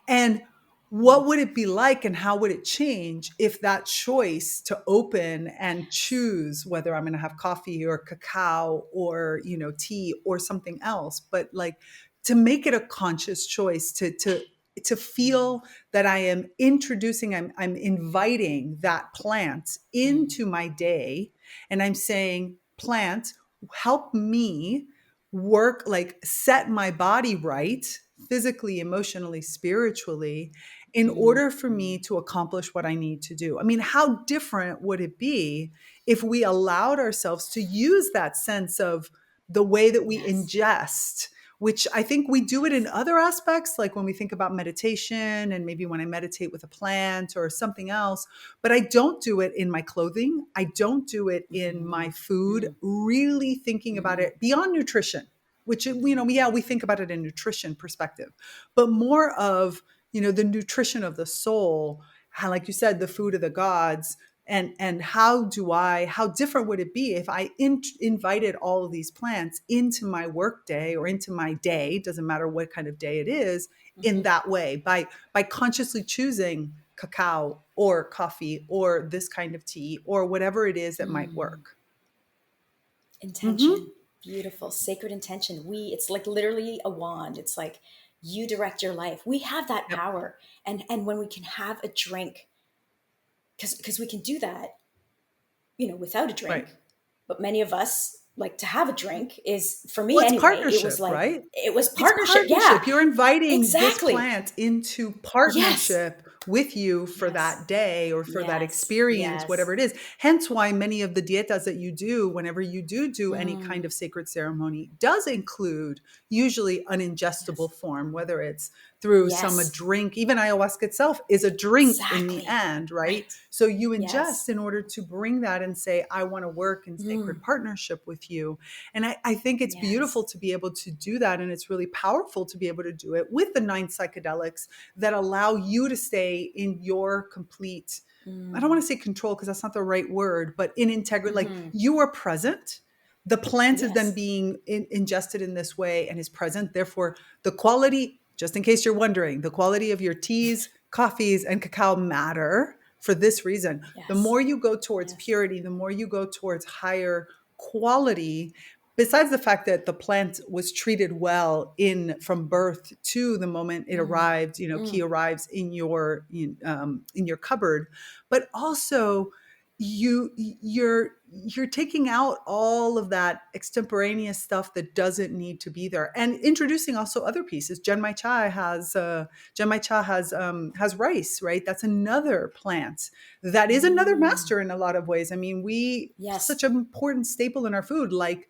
[SPEAKER 1] And what would it be like, and how would it change if that choice to open and choose whether I'm going to have coffee or cacao or, tea or something else, but like to make it a conscious choice to feel that I am introducing, I'm inviting that plant
[SPEAKER 2] Mm.
[SPEAKER 1] into my day, and I'm saying, plant, help me work, like set my body right, physically, emotionally, spiritually, in
[SPEAKER 2] Mm.
[SPEAKER 1] order for me to accomplish what I need to do. I mean, how different would it be if we allowed ourselves to use that sense of the way that we
[SPEAKER 2] Yes.
[SPEAKER 1] ingest, which I think we do it in other aspects, like when we think about meditation, and maybe when I meditate with a plant or something else, but I don't do it in my clothing. I don't do it in my
[SPEAKER 2] Mm.
[SPEAKER 1] food,
[SPEAKER 2] Mm.
[SPEAKER 1] really thinking about
[SPEAKER 2] Mm.
[SPEAKER 1] it beyond nutrition, which, yeah, we think about it in nutrition perspective, but more of, the nutrition of the soul, how, like you said, the food of the gods. And how different would it be if I invited all of these plants into my work day or into my day, doesn't matter what kind of day it is, in
[SPEAKER 2] Mhm.
[SPEAKER 1] that way, by consciously choosing cacao or coffee or this kind of tea or whatever it is that might
[SPEAKER 2] Mm.
[SPEAKER 1] work.
[SPEAKER 2] Intention.
[SPEAKER 1] Hmm.
[SPEAKER 2] Beautiful. Sacred intention. It's like literally a wand. It's like you direct your life. We have that
[SPEAKER 1] Yep.
[SPEAKER 2] power. And when we can have a drink, because we can do that, without a
[SPEAKER 1] Right.
[SPEAKER 2] drink. But many of us like to have a drink, is, for
[SPEAKER 1] Well,
[SPEAKER 2] me
[SPEAKER 1] it's
[SPEAKER 2] anyway, it was
[SPEAKER 1] partnership,
[SPEAKER 2] like,
[SPEAKER 1] right?
[SPEAKER 2] it was
[SPEAKER 1] It's
[SPEAKER 2] partnership. Yeah,
[SPEAKER 1] partnership. You're inviting this
[SPEAKER 2] exactly.
[SPEAKER 1] plant into
[SPEAKER 2] Yes.
[SPEAKER 1] partnership with you for
[SPEAKER 2] Yes.
[SPEAKER 1] that day or for that
[SPEAKER 2] Yes.
[SPEAKER 1] experience,
[SPEAKER 2] Yes.
[SPEAKER 1] whatever it is. Hence why many of the dietas that you do, whenever you do any kind
[SPEAKER 2] Mm.
[SPEAKER 1] of sacred ceremony, does include usually an ingestible
[SPEAKER 2] Yes.
[SPEAKER 1] form, whether it's through some a
[SPEAKER 2] Yes.
[SPEAKER 1] drink. Even ayahuasca itself is a drink in the
[SPEAKER 2] Exactly.
[SPEAKER 1] end, right?
[SPEAKER 2] Right.
[SPEAKER 1] So you ingest
[SPEAKER 2] Yes.
[SPEAKER 1] in order to bring that and say, I want to work in
[SPEAKER 2] Mm.
[SPEAKER 1] sacred partnership with you. And I think it's beautiful
[SPEAKER 2] Yes.
[SPEAKER 1] to be able to do that. And it's really powerful to be able to do it with the 9 psychedelics that allow you to stay in your complete, I don't
[SPEAKER 2] Mm.
[SPEAKER 1] want to say control because that's not the right word, but in integrity, like
[SPEAKER 2] Hmm.
[SPEAKER 1] you are present. The plant is then
[SPEAKER 2] Yes.
[SPEAKER 1] being ingested in this way and is present. Therefore, the quality, just in case you're wondering, the quality of your teas, coffees, and cacao matter for this reason. The
[SPEAKER 2] Yes.
[SPEAKER 1] more you go towards
[SPEAKER 2] Yes.
[SPEAKER 1] purity, the more you go towards higher quality, besides the fact that the plant was treated well in from birth to the moment it
[SPEAKER 2] Mm.
[SPEAKER 1] arrived, key
[SPEAKER 2] Mm.
[SPEAKER 1] arrives in your cupboard, but also you're taking out all of that extemporaneous stuff that doesn't need to be there, and introducing also other pieces. Genmai cha has rice, right? That's another plant that is another
[SPEAKER 2] Mm.
[SPEAKER 1] master in a lot of ways. I mean, we such
[SPEAKER 2] Yes.
[SPEAKER 1] an important staple in our food, like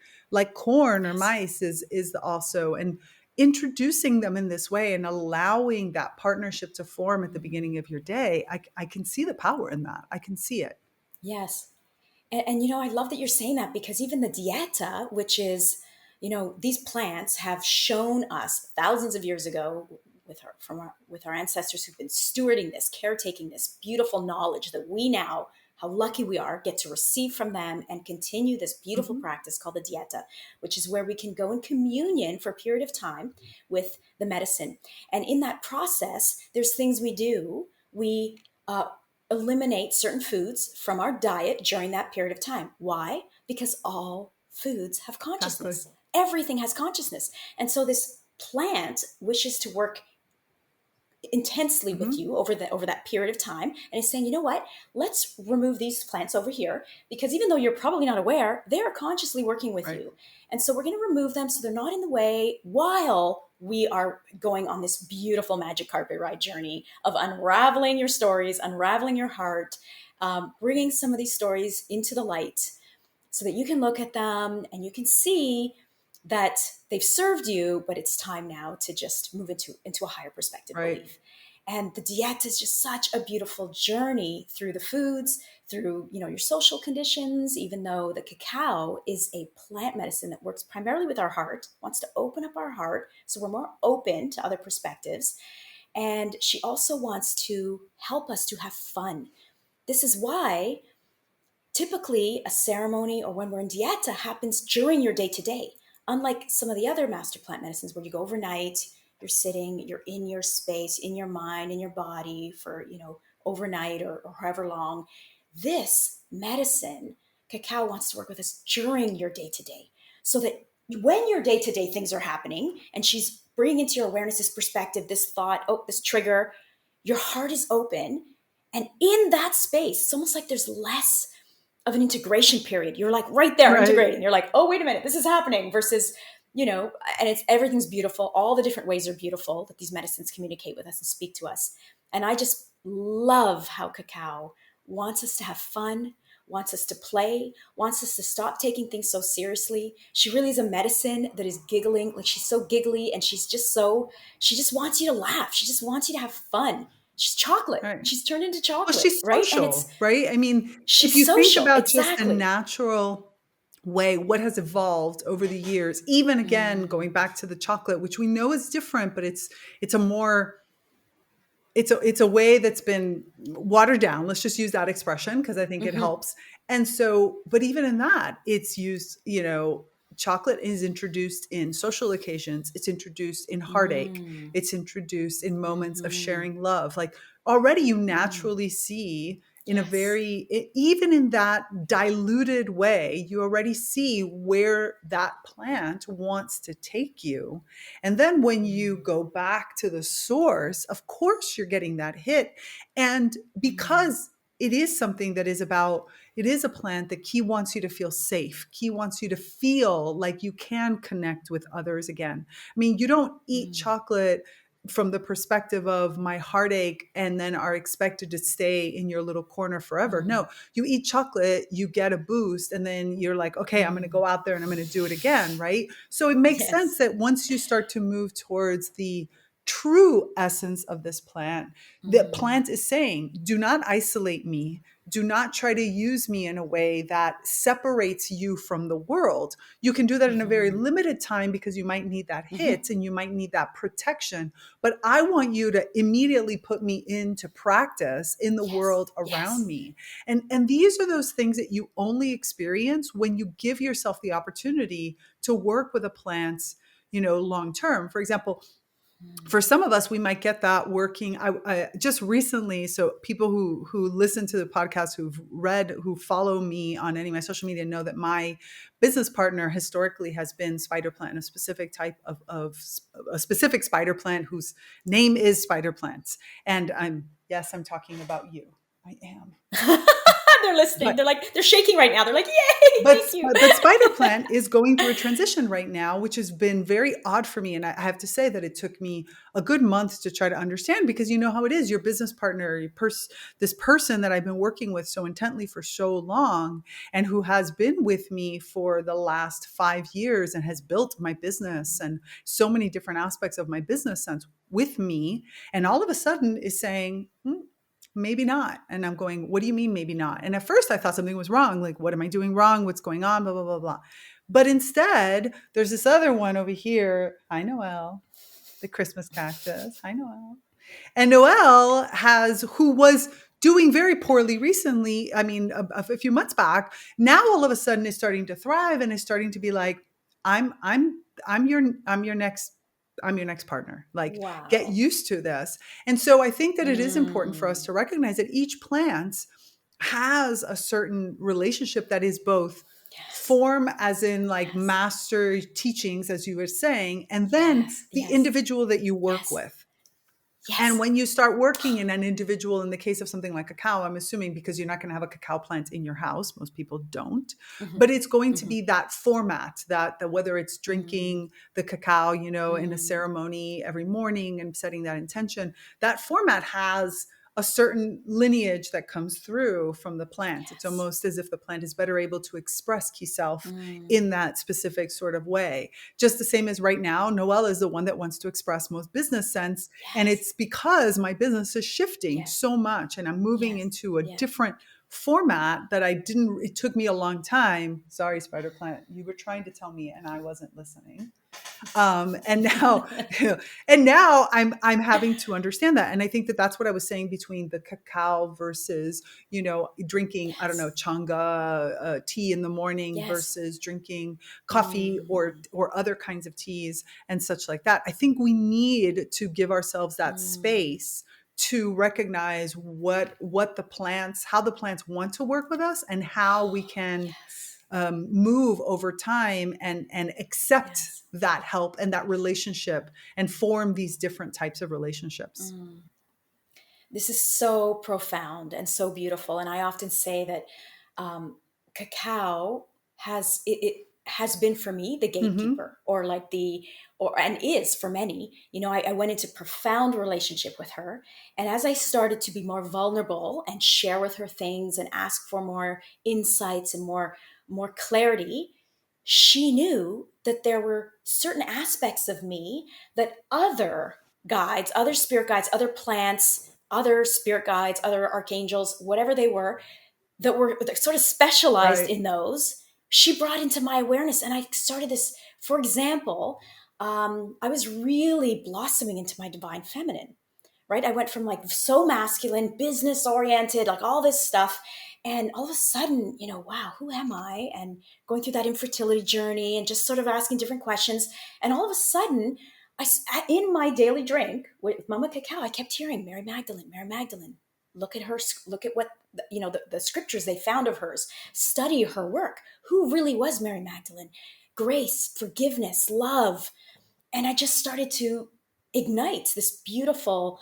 [SPEAKER 1] corn or
[SPEAKER 2] Yes.
[SPEAKER 1] mice is also, and introducing them in this way and allowing that partnership to form at the
[SPEAKER 2] Mm.
[SPEAKER 1] beginning of your day. I can see the power in that. I can see it.
[SPEAKER 2] Yes. And I love that you're saying that, because even the dieta, which is, these plants have shown us thousands of years ago, with our ancestors who've been stewarding this, caretaking this beautiful knowledge that we now, how lucky we are, get to receive from them and continue this beautiful
[SPEAKER 1] Mhm.
[SPEAKER 2] practice called the dieta, which is where we can go in communion for a period of time with the medicine. And in that process, there's things we do. We eliminate certain foods from our diet during that period of time. Why? Because all foods have
[SPEAKER 1] Exactly.
[SPEAKER 2] consciousness. Everything has consciousness. And so this plant wishes to work intensely with
[SPEAKER 1] Hmm.
[SPEAKER 2] you over that period of time, and it's saying, you know what, let's remove these plants over here, because even though you're probably not aware, they are consciously working with
[SPEAKER 1] Right.
[SPEAKER 2] you. And so we're going to remove them so they're not in the way while we are going on this beautiful magic carpet ride journey of unraveling your stories, unraveling your heart, bringing some of these stories into the light so that you can look at them and you can see that they've served you, but it's time now to just move into a higher perspective
[SPEAKER 1] Right.
[SPEAKER 2] belief. And the dieta is just such a beautiful journey through the foods, through your social conditions. Even though the cacao is a plant medicine that works primarily with our heart, wants to open up our heart so we're more open to other perspectives. And she also wants to help us to have fun. This is why typically a ceremony or when we're in dieta happens during your day to day. Unlike some of the other master plant medicines where you go overnight, you're sitting, you're in your space, in your mind, in your body for, overnight or however long. This medicine, cacao wants to work with us during your day to day so that when your day to day things are happening and she's bringing into your awareness this perspective, this thought, oh, this trigger, your heart is open. And in that space, it's almost like there's less of an integration period. You're like right there
[SPEAKER 1] Right.
[SPEAKER 2] integrating. You're like, oh, wait a minute, this is happening versus, and it's everything's beautiful. All the different ways are beautiful that these medicines communicate with us and speak to us. And I just love how cacao wants us to have fun, wants us to play, wants us to stop taking things so seriously. She really is a medicine that is giggling. Like she's so giggly and she just wants you to laugh. She just wants you to have fun. She's chocolate.
[SPEAKER 1] Right.
[SPEAKER 2] She's turned into
[SPEAKER 1] Well,
[SPEAKER 2] chocolate,
[SPEAKER 1] she's
[SPEAKER 2] right? And
[SPEAKER 1] social, right? I mean, if
[SPEAKER 2] she's
[SPEAKER 1] you think
[SPEAKER 2] social.
[SPEAKER 1] about just the
[SPEAKER 2] Exactly.
[SPEAKER 1] natural way, what has evolved over the years, even again, going
[SPEAKER 2] Mm,
[SPEAKER 1] back to the chocolate, which we know is different, but it's a more it's a way that's been watered down. Let's just use that expression because I think it
[SPEAKER 2] hmm.
[SPEAKER 1] helps. And so, but even in that, it's used, chocolate is introduced in social occasions. It's introduced in heartache.
[SPEAKER 2] Mm,
[SPEAKER 1] It's introduced in moments of
[SPEAKER 2] hmm.
[SPEAKER 1] sharing love. Like already you
[SPEAKER 2] Mm,
[SPEAKER 1] naturally see in a
[SPEAKER 2] yes.
[SPEAKER 1] even in that diluted way, you already see where that plant wants to take you. And then when you
[SPEAKER 2] Mm,
[SPEAKER 1] go back to the source, of course you're getting that hit. And
[SPEAKER 2] mm,
[SPEAKER 1] because it is something that is about, it is a plant that Key wants you to feel safe. Key wants you to feel like you can connect with others again. I mean, you don't eat
[SPEAKER 2] mm,
[SPEAKER 1] chocolate from the perspective of my heartache and then are expected to stay in your little corner forever.
[SPEAKER 2] mm,
[SPEAKER 1] No, you eat chocolate, you get a boost, and then you're like, okay, I'm going to
[SPEAKER 2] mm.
[SPEAKER 1] go out there and I'm going to do it again, right? So it makes sense
[SPEAKER 2] Yes.
[SPEAKER 1] that once you start to move towards the true essence of this plant, the
[SPEAKER 2] Mm,
[SPEAKER 1] plant is saying, do not isolate me. Do not try to use me in a way that separates you from the world. You can do that in a very
[SPEAKER 2] hmm.
[SPEAKER 1] limited time because you might need that
[SPEAKER 2] Hmm.
[SPEAKER 1] hit and you might need that protection. But I want you to immediately put me into practice in the
[SPEAKER 2] Yes.
[SPEAKER 1] world around
[SPEAKER 2] Yes.
[SPEAKER 1] me. And these are those things that you only experience when you give yourself the opportunity to work with a plant, long term. For example,
[SPEAKER 2] Mm,
[SPEAKER 1] for some of us, we might get that working. I just recently, so people who listen to the podcast, who follow me on any of my social media, know that my business partner historically has been spider plant, a specific type of a specific spider plant whose name is spider plants. And I'm talking about you. I am.
[SPEAKER 2] they're listening.
[SPEAKER 1] But
[SPEAKER 2] They're shaking right now. They're like, yay,
[SPEAKER 1] but
[SPEAKER 2] thank you.
[SPEAKER 1] but Spider Plant is going through a transition right now, which has been very odd for me. And I have to say that it took me a good month to try to understand because you know how it is. Your business partner, this person that I've been working with so intently for so long, and who has been with me for the last 5 years and has built my business and so many different aspects of my business sense with me, and all of a sudden is saying, maybe not. And I'm going, what do you mean, maybe not? And at first I thought something was wrong. Like, what am I doing wrong? What's going on? Blah, blah, blah, blah. But instead, there's this other one over here. Hi, Noelle, the Christmas cactus. Hi, Noelle. And Noelle who was doing very poorly recently. I mean, a few months back, now all of a sudden is starting to thrive and is starting to be like, I'm, I'm, I'm your next partner. Like, get
[SPEAKER 2] Wow.
[SPEAKER 1] used to this. And so I think that it is important for us
[SPEAKER 2] Mm,
[SPEAKER 1] to recognize that each plant has a certain relationship that is both form as in like
[SPEAKER 2] Yes.
[SPEAKER 1] master teachings, as you were saying, and then
[SPEAKER 2] Yes.
[SPEAKER 1] the
[SPEAKER 2] Yes.
[SPEAKER 1] individual that you work
[SPEAKER 2] Yes.
[SPEAKER 1] with. And
[SPEAKER 2] Yes.
[SPEAKER 1] when you start working in an individual, in the case of something like cacao, I'm assuming because you're not going to have a cacao plant in your house, most people don't,
[SPEAKER 2] Mm-hmm.
[SPEAKER 1] but it's going to
[SPEAKER 2] Mm-hmm.
[SPEAKER 1] be that format that whether it's
[SPEAKER 2] Mm,
[SPEAKER 1] drinking the cacao, in a
[SPEAKER 2] mm,
[SPEAKER 1] ceremony every morning and setting that intention, that format has a certain lineage that comes through from the plant. It's
[SPEAKER 2] yes.
[SPEAKER 1] almost as if the plant is better able to express key self
[SPEAKER 2] Mm,
[SPEAKER 1] in that specific sort of way. Just the same as right now, Noelle is the one that wants to express most business sense, and
[SPEAKER 2] yes.
[SPEAKER 1] it's because my business is shifting
[SPEAKER 2] Yes.
[SPEAKER 1] so much and I'm moving
[SPEAKER 2] Yes.
[SPEAKER 1] into a
[SPEAKER 2] Yes.
[SPEAKER 1] different format that it took me a long time. Sorry, Spider Plant, you were trying to tell me and I wasn't listening. And now and now I'm having to understand that, and I think that that's what I was saying between the cacao versus drinking, I don't know,
[SPEAKER 2] Yes.
[SPEAKER 1] changa tea in the morning
[SPEAKER 2] Yes.
[SPEAKER 1] versus drinking coffee or
[SPEAKER 2] Mm,
[SPEAKER 1] other kinds of teas and such like that. I think we need to give ourselves that
[SPEAKER 2] mm,
[SPEAKER 1] space to recognize what the plants, how the plants want to work with us, and how we can
[SPEAKER 2] yes.
[SPEAKER 1] move over time and accept
[SPEAKER 2] Yes.
[SPEAKER 1] that help and that relationship and form these different types of relationships.
[SPEAKER 2] Mm. This is so profound and so beautiful. And I often say that cacao it has been for me the
[SPEAKER 1] Mm-hmm.
[SPEAKER 2] gatekeeper, or like and is for many. I went into profound relationship with her, and as I started to be more vulnerable and share with her things and ask for more insights and more clarity, she knew that there were certain aspects of me that other guides, other spirit guides, other plants, other spirit guides, other archangels, whatever they were, that sort of specialized
[SPEAKER 1] Right.
[SPEAKER 2] in those, she brought into my awareness. And I started this, for example, I was really blossoming into my divine feminine, right? I went from like so masculine, business oriented, like all this stuff. And all of a sudden, wow, who am I? And going through that infertility journey and just sort of asking different questions. And all of a sudden, in my daily drink with Mama Cacao, I kept hearing Mary Magdalene, Mary Magdalene. Look at her, look at what, the scriptures they found of hers, study her work. Who really was Mary Magdalene? Grace, forgiveness, love. And I just started to ignite this beautiful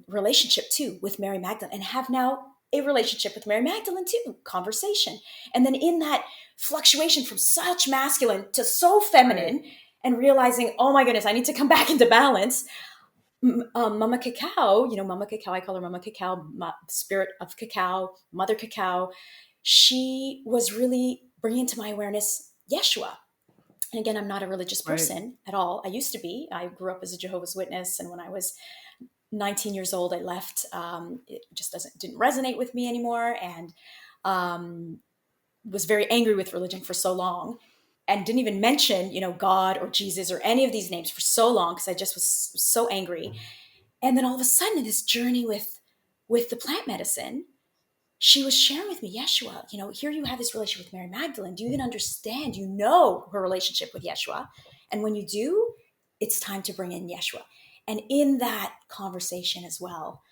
[SPEAKER 2] relationship too with Mary Magdalene, and have now a relationship with Mary Magdalene too, conversation. And then in that fluctuation from such masculine to so
[SPEAKER 1] Right.
[SPEAKER 2] feminine, and realizing, oh my goodness, I need to come back into balance. Mama Cacao, Mama Cacao, I call her Mama Cacao, spirit of cacao, Mother Cacao. She was really bringing to my awareness Yeshua. And again, I'm not a religious
[SPEAKER 1] Right.
[SPEAKER 2] person at all. I used to be. I grew up as a Jehovah's Witness, and when I was 19 years old, I left. It just didn't resonate with me anymore, and um, was very angry with religion for so long, and didn't even mention, God or Jesus or any of these names for so long because I just was so angry. And then all of a sudden, in this journey with the plant medicine, she was sharing with me, Yeshua, here you have this relationship with Mary Magdalene. Do you even understand? You know her relationship with Yeshua. And when you do, it's time to bring in Yeshua. And in that conversation as well,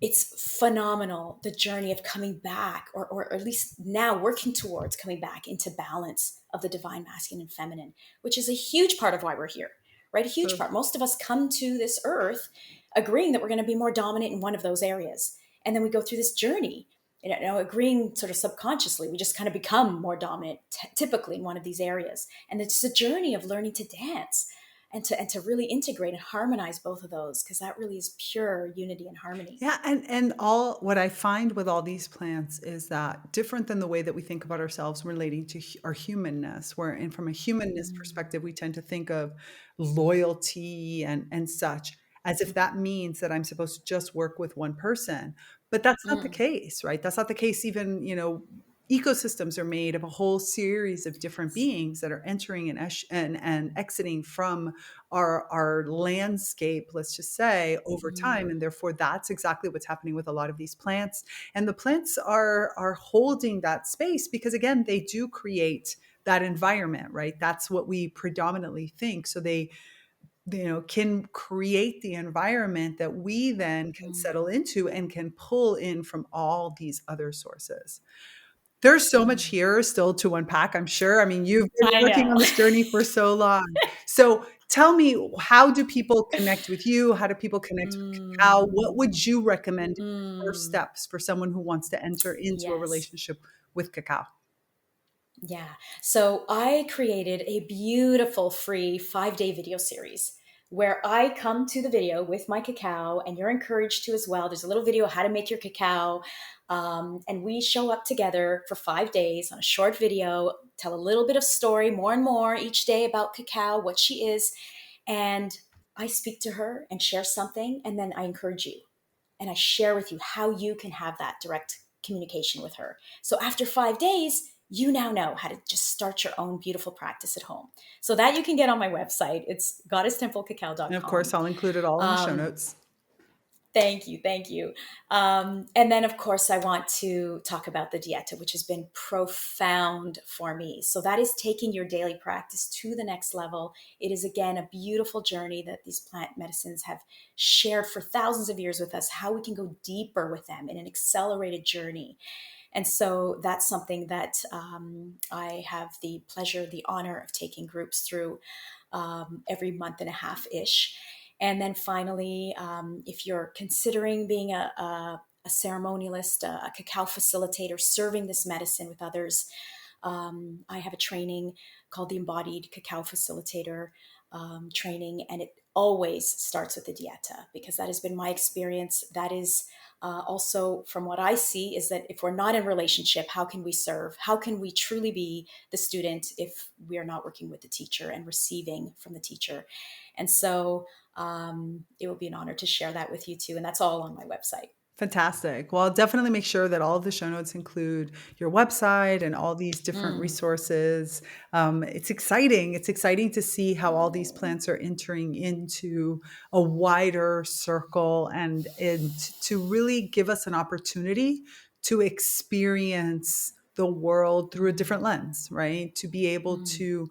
[SPEAKER 2] it's phenomenal, the journey of coming back, or at least now working towards coming back into balance of the divine masculine and feminine, which is a huge part of why we're here, right? A huge
[SPEAKER 1] So
[SPEAKER 2] part. Most of us come to this earth agreeing that we're going to be more dominant in one of those areas. And then we go through this journey, agreeing sort of subconsciously, we just kind of become more dominant, typically in one of these areas. And it's a journey of learning to dance and to really integrate and harmonize both of those, because that really is pure unity and harmony.
[SPEAKER 1] yeah, and all what I find with all these plants is that different than the way that we think about ourselves relating to our humanness, where and from a humanness
[SPEAKER 2] Mm.
[SPEAKER 1] perspective, we tend to think of loyalty and such as if
[SPEAKER 2] Mhm.
[SPEAKER 1] that means that I'm supposed to just work with one person. But that's not the
[SPEAKER 2] Mm.
[SPEAKER 1] case, right? That's not the case. Even, ecosystems are made of a whole series of different
[SPEAKER 2] Yes.
[SPEAKER 1] beings that are entering and exiting from our landscape, let's just say, over time,
[SPEAKER 2] Mm.
[SPEAKER 1] and therefore that's exactly what's happening with a lot of these plants. And the plants are holding that space because again they do create that environment, right? That's what we predominantly think. So they can create the environment that we then can settle
[SPEAKER 2] Mm.
[SPEAKER 1] into and can pull in from all these other sources. There's so much here still to unpack, I'm sure. I mean, you've been
[SPEAKER 2] I
[SPEAKER 1] working
[SPEAKER 2] know.
[SPEAKER 1] on this journey for so long. So tell me, how do people connect with you? How do people connect with Cacao? What
[SPEAKER 2] Mm,
[SPEAKER 1] would you recommend first
[SPEAKER 2] mm,
[SPEAKER 1] steps for someone who wants to enter into a
[SPEAKER 2] yes.
[SPEAKER 1] relationship with Cacao?
[SPEAKER 2] Yeah. So I created a beautiful free 5-day video series where I come to the video with my cacao, and you're encouraged to as well. There's a little video how to make your cacao. And we show up together for 5 days on a short video, tell a little bit of story, more and more each day about cacao, what she is. And I speak to her and share something, and then I encourage you and I share with you how you can have that direct communication with her. So after 5 days, you now know how to just start your own beautiful practice at home. So that you can get on my website. It's
[SPEAKER 1] And of
[SPEAKER 2] goddesstemplecacao.com.
[SPEAKER 1] course, I'll include it all in the show
[SPEAKER 2] Um,
[SPEAKER 1] notes.
[SPEAKER 2] Thank you. Thank you. And then, of course, I want to talk about the DIETA, which has been profound for me. So, that is taking your daily practice to the next level. It is, again, a beautiful journey that these plant medicines have shared for thousands of years with us, how we can go deeper with them in an accelerated journey. And so, that's something that I have the pleasure, the honor of taking groups through every month and a half ish. And then finally, if you're considering being a ceremonialist, a cacao facilitator, serving this medicine with others, I have a training called the Embodied Cacao Facilitator training, and it always starts with the dieta because that has been my experience. That is also from what I see is that if we're not in relationship, how can we serve? How can we truly be the student if we are not working with the teacher and receiving from the teacher? And so it will be an honor to share that with you too. And that's all on my website.
[SPEAKER 1] Fantastic. Well, I'll definitely make sure that all of the show notes include your website and all these different
[SPEAKER 2] Mm.
[SPEAKER 1] resources. It's exciting. It's exciting to see how all these plants are entering into a wider circle and to really give us an opportunity to experience the world through a different
[SPEAKER 2] Mm.
[SPEAKER 1] lens, right? To be able
[SPEAKER 2] Mm.
[SPEAKER 1] to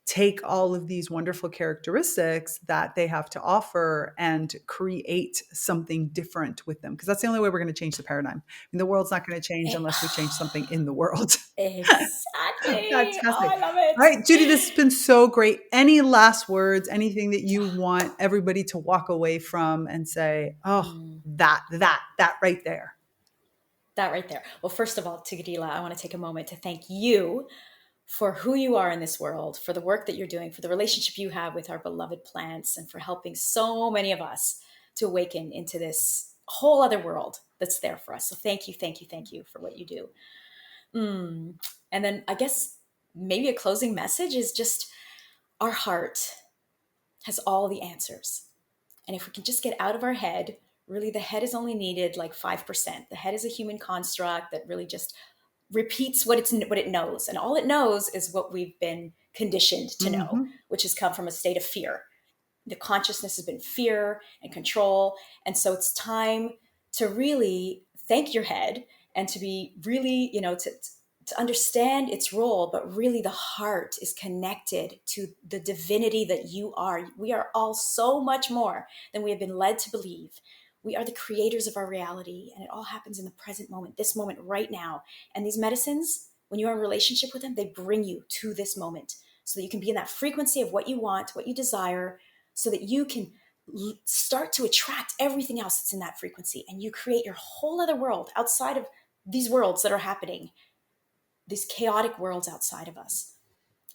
[SPEAKER 1] take all of these wonderful characteristics that they have to offer and create something different with them. Because that's the only way we're going to change the paradigm. I mean, the world's not going to change
[SPEAKER 2] Eh,
[SPEAKER 1] unless we change something in the world.
[SPEAKER 2] exactly. Oh,
[SPEAKER 1] Fantastic.
[SPEAKER 2] I love
[SPEAKER 1] All right, Judy, this
[SPEAKER 2] it.
[SPEAKER 1] has been so great. Any last words, anything that you want everybody to walk away from and say, oh,
[SPEAKER 2] Mm.
[SPEAKER 1] that right there.
[SPEAKER 2] That right there. Well, first of all, Tigadila, I want to take a moment to thank you for who you are in this world, for the work that you're doing, for the relationship you have with our beloved plants, and for helping so many of us to awaken into this whole other world that's there for us. So thank you, thank you, thank you for what you do. Mm. And then I guess maybe a closing message is just our heart has all the answers. And if we can just get out of our head, really the head is only needed like 5%. The head is a human construct that really just repeats what it knows, and all it knows is what we've been conditioned to know,
[SPEAKER 1] Mm-hmm.
[SPEAKER 2] which has come from a state of fear. The consciousness has been fear and control, and so it's time to really thank your head and to be really, to understand its role, but really the heart is connected to the divinity that you are. We are all so much more than we have been led to believe. We are the creators of our reality, and it all happens in the present moment, this moment right now. And these medicines, when you're in a relationship with them, they bring you to this moment so that you can be in that frequency of what you want, what you desire, so that you can start to attract everything else that's in that frequency, and you create your whole other world outside of these worlds that are happening, these chaotic worlds outside of us.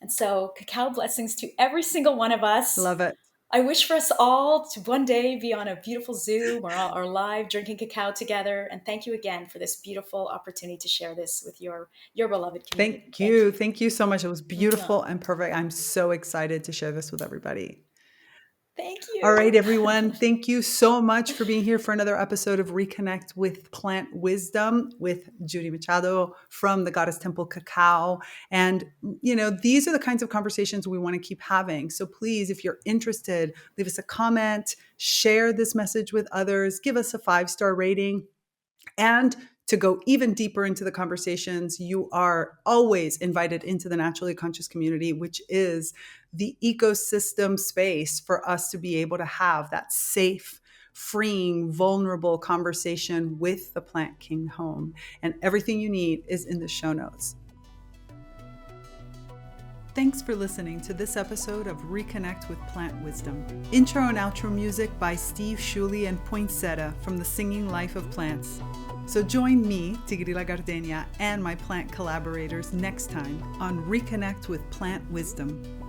[SPEAKER 2] And so, cacao blessings to every single one of us.
[SPEAKER 1] Love it.
[SPEAKER 2] I wish for us all to one day be on a beautiful Zoom or live drinking cacao together. And thank you again for this beautiful opportunity to share this with your beloved community.
[SPEAKER 1] Thank
[SPEAKER 2] Thank
[SPEAKER 1] you.
[SPEAKER 2] you.
[SPEAKER 1] Thank you so much. It was beautiful
[SPEAKER 2] Mwah.
[SPEAKER 1] and perfect. I'm so excited to share this with everybody.
[SPEAKER 2] Thank
[SPEAKER 1] All right,
[SPEAKER 2] you.
[SPEAKER 1] everyone. Thank you so much for being here for another episode of ReConnect with Plant Wisdom with Judy Machado from the Goddess Temple Cacao. And, these are the kinds of conversations we want to keep having. So please, if you're interested, leave us a comment, share this message with others, give us a 5-star rating. And to go even deeper into the conversations, you are always invited into the Naturally Conscious community, which is the ecosystem space for us to be able to have that safe, freeing, vulnerable conversation with the Plant King home. And everything you need is in the show notes. Thanks for listening to this episode of ReConnect with Plant Wisdom. Intro and outro music by Steve Shuley and Poinsettia from The Singing Life of Plants. So join me, Tigrila Gardenia, and my plant collaborators next time on ReConnect with Plant Wisdom.